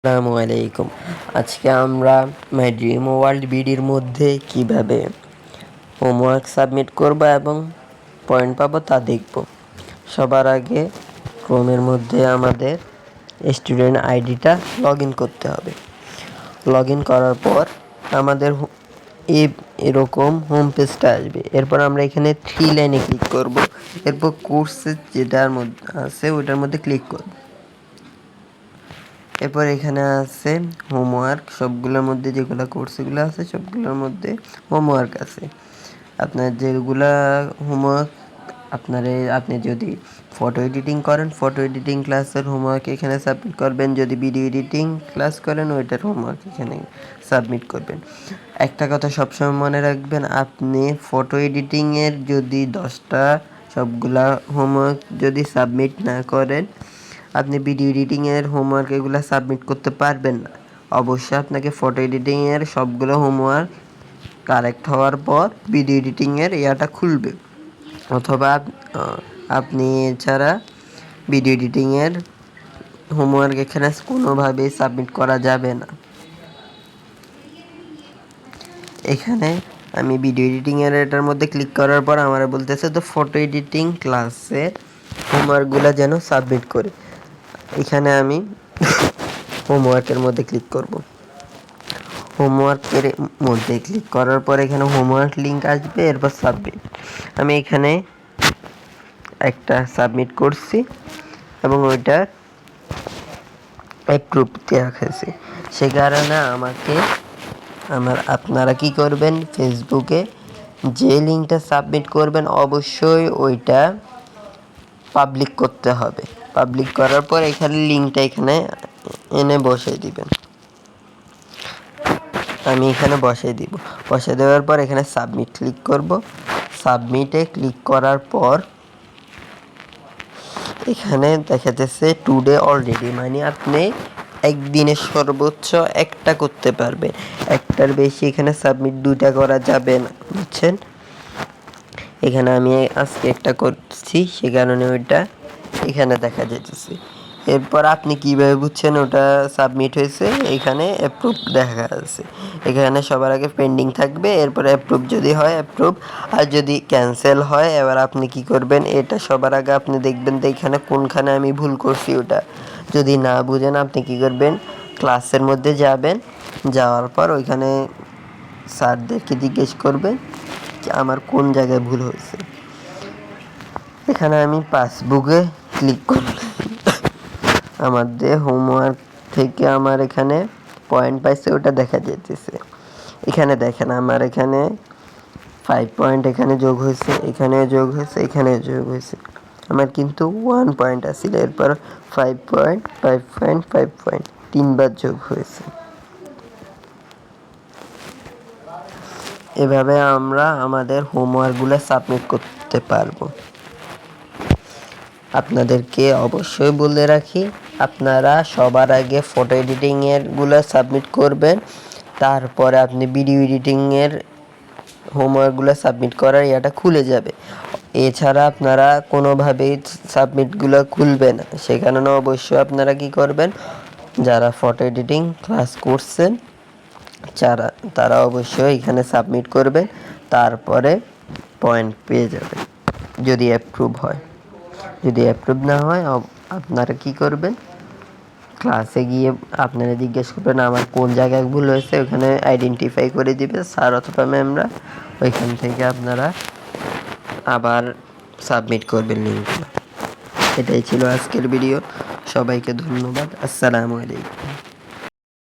আসসালামু আলাইকুম। আজকে আমরা মাই ড্রিম ওয়ার্ল্ড বিডির মধ্যে কিভাবে হোমওয়ার্ক সাবমিট করব এবং পয়েন্ট পাবো তা দেখব। সবার আগে ক্রোমের মধ্যে আমাদের স্টুডেন্ট আইডিটা লগ ইন করতে হবে। লগ ইন করার পর আমাদের এরকম হোম পেজটা আসবে। এরপর আমরা এখানে 3 লাইনে ক্লিক করব। এরপর কোর্সের যেটার মধ্যে আছে ওইটার মধ্যে ক্লিক করব। এরপর এখানে আছে হোমওয়ার্ক, সবগুলোর মধ্যে যেগুলো কোর্সগুলো আছে সবগুলোর মধ্যে হোমওয়ার্ক আছে। আপনার যেগুলা হোমওয়ার্ক আপনি যদি ফটো এডিটিং করেন, ফটো এডিটিং ক্লাসের হোমওয়ার্ক এখানে সাবমিট করবেন। যদি ভিডিও এডিটিং ক্লাস করেন ওইটার হোমওয়ার্ক এখানে সাবমিট করবেন। একটা কথা সবসময় মনে রাখবেন, আপনি ফটো এডিটিংয়ের যদি 10টা সবগুলা হোমওয়ার্ক যদি সাবমিট না করেন, আপনি ভিডিও এডিটিংয়ের হোমওয়ার্ক এগুলো সাবমিট করতে পারবেন না। অবশ্যই আপনাকে ফটো এডিটিংয়ের সবগুলো হোমওয়ার্ক কারেক্ট হওয়ার পর ভিডিও এডিটিংয়ের ইয়াটা খুলবে, অথবা আপনি এছাড়া ভিডিও এডিটিংয়ের হোমওয়ার্ক এখানে কোনোভাবেই সাবমিট করা যাবে না। এখানে আমি ভিডিও এডিটিংয়ের এটার মধ্যে ক্লিক করার পর আমার বলতেছে তো ফটো এডিটিং ক্লাসের হোমওয়ার্কগুলো যেন সাবমিট করে। এখানে আমি হোমওয়ার্কের মধ্যে ক্লিক করব। হোমওয়ার্কের মধ্যে ক্লিক করার পর এখানে হোমওয়ার্ক লিঙ্ক আসবে, এরপর সাবমিট। আমি এখানে একটা সাবমিট করছি এবং ওইটা অ্যাপ্রুভ দেওয়া হয়েছে। সে কারণে আপনারা কি করবেন, ফেসবুকে যে লিঙ্কটা সাবমিট করবেন অবশ্যই ওইটা পাবলিক করতে হবে। পাবলিক করার পর এখানে লিঙ্কটা এখানে এনে বসিয়ে দিবেন। আমি এখানে বসিয়ে দিব। বসিয়ে দেওয়ার পর এখানে সাবমিট ক্লিক করব। সাবমিটে ক্লিক করার পর এখানে দেখা যাচ্ছে টুডে অলরেডি, মানে আপনি একদিনে সর্বোচ্চ একটা করতে পারবেন, একটার বেশি এখানে সাবমিট 2টা করা যাবে না, বুঝছেন? এখানে আমি আজকে একটা করছি, সে কারণে ওইটা এখানে দেখা যাচ্ছে। এরপর আপনি কিভাবে বুঝছেন ওটা সাবমিট হয়েছে? এখানে অ্যাপ্রুভ দেখা যাচ্ছে। এখানে সবার আগে পেন্ডিং থাকবে, এরপর অ্যাপ্রুভ যদি হয় অ্যাপ্রুভ, আর যদি ক্যান্সেল হয় এবার আপনি কি করবেন, এটা সবার আগে আপনি দেখবেন তো এখানে কোনখানে আমি ভুল করছি। ওটা যদি না বুঝেন আপনি কি করবেন, ক্লাসের মধ্যে যাবেন, যাওয়ার পর ওইখানে স্যারদেরকে জিজ্ঞেস করবেন আমার কোন জায়গায় ভুল হয়েছে। এখানে আমি পাসবুকে ক্লিক করলাম। আমাদের হোমওয়ার্ক থেকে আমার এখানে পয়েন্ট পাইছে ওটা দেখা যাইতেছে। এখানে দেখেন আমার এখানে 5 পয়েন্ট এখানে যোগ হয়েছে, এখানে যোগ হয়েছে, এখানে যোগ হয়েছে। আমার কিন্তু 1 পয়েন্ট আসছিল, এরপর 5 পয়েন্ট 5 পয়েন্ট 5 পয়েন্ট 3বার যোগ হয়েছে। এভাবে আমরা আমাদের হোমওয়ার্কগুলো সাবমিট করতে পারবো। আপনাদেরকে অবশ্যই বলে রাখি, আপনারা সবার আগে ফটো এডিটিংয়েরগুলো সাবমিট করবেন, তারপরে আপনি ভিডিও এডিটিংয়ের হোমওয়ার্কগুলো সাবমিট করার ইয়াটা খুলে যাবে। এছাড়া আপনারা কোনোভাবেই সাবমিটগুলো খুলবে না। সে কারণে অবশ্যই আপনারা কি করবেন, যারা ফটো এডিটিং ক্লাস করছেন তারা অবশ্যই এখানে সাবমিট করবেন, তারপরে পয়েন্ট পেয়ে যাবেন যদি অ্যাপ্রুভ হয়। যদি অ্যাপ্রুভ না হয় আপনারা কি করবেন, ক্লাসে গিয়ে আপনারা জিজ্ঞেস করবেন আমার কোন জায়গায় ভুল হয়েছে, ওখানে আইডেন্টিফাই করে দিবে স্যার অথবা ম্যামরা। ওইখান থেকে আপনারা আবার সাবমিট করবেন লিঙ্কটা। এটাই ছিল আজকের ভিডিও। সবাইকে ধন্যবাদ। আসসালামু আলাইকুম।